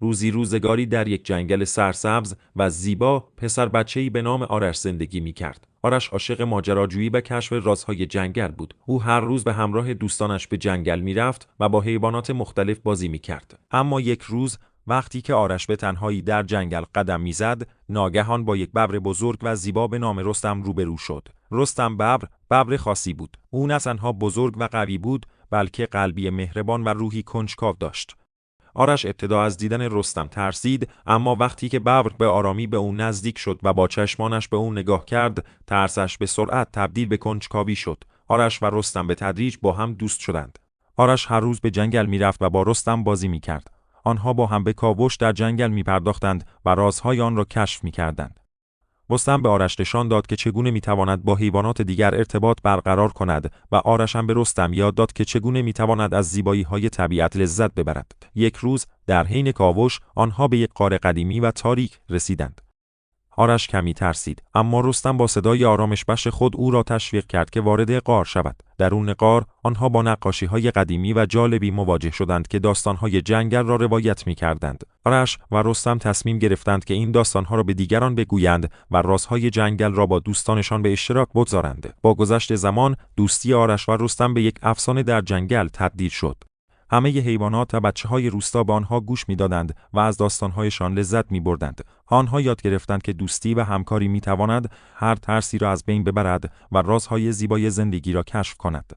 روزی روزگاری در یک جنگل سرسبز و زیبا پسر بچه‌ای به نام آرش زندگی می‌کرد. آرش عاشق ماجراجویی و کشف رازهای جنگل بود. او هر روز به همراه دوستانش به جنگل می‌رفت و با حیوانات مختلف بازی می‌کرد. اما یک روز وقتی که آرش به تنهایی در جنگل قدم می‌زد، ناگهان با یک ببر بزرگ و زیبا به نام رستم روبرو شد. رستم ببر خاصی بود. او نه تنها بزرگ و قوی بود، بلکه قلبی مهربان و روحی کنجکاو داشت. آرش ابتدا از دیدن رستم ترسید، اما وقتی که ببر به آرامی به او نزدیک شد و با چشمانش به او نگاه کرد، ترسش به سرعت تبدیل به کنجکاوی شد. آرش و رستم به تدریج با هم دوست شدند. آرش هر روز به جنگل میرفت و با رستم بازی میکرد. آنها با هم به کاوش در جنگل میپرداختند و رازهای آن را کشف میکردند. رستم به آرش نشان داد که چگونه میتواند با حیوانات دیگر ارتباط برقرار کند و آرش هم به رستم یاد داد که چگونه میتواند از زیبایی‌های طبیعت لذت ببرد. یک روز در حین کاوش آنها به یک غار قدیمی و تاریک رسیدند. آرش کمی ترسید، اما رستم با صدای آرامش بخش خود او را تشویق کرد که وارد غار شود. درون غار آنها با نقاشی‌های قدیمی و جالبی مواجه شدند که داستان‌های جنگل را روایت می‌کردند. آرش و رستم تصمیم گرفتند که این داستان‌ها را به دیگران بگویند و رازهای جنگل را با دوستانشان به اشتراک بگذارند. با گذشت زمان دوستی آرش و رستم به یک افسانه در جنگل تبدیل شد. همه حیوانات و بچه‌های روستا به آنها گوش می‌دادند و از داستان‌هایشان لذت می‌بردند. آنها یاد گرفتند که دوستی و همکاری می‌تواند هر ترسی را از بین ببرد و رازهای زیبای زندگی را کشف کند.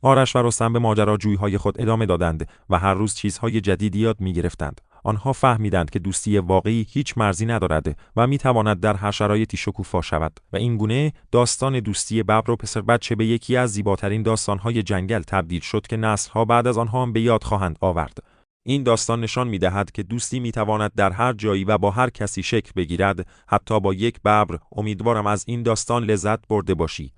آرش و رستم به ماجراجویی‌های خود ادامه دادند و هر روز چیزهای جدیدی یاد می‌گرفتند. آنها فهمیدند که دوستی واقعی هیچ مرزی ندارد و می‌تواند در هر شرایطی شکوفا شود و این گونه داستان دوستی ببر و پسر بچه به یکی از زیباترین داستان‌های جنگل تبدیل شد که نسل‌ها بعد از آنها هم به یاد خواهند آورد. این داستان نشان می‌دهد که دوستی می‌تواند در هر جایی و با هر کسی شکل بگیرد، حتی با یک ببر. امیدوارم از این داستان لذت برده باشی.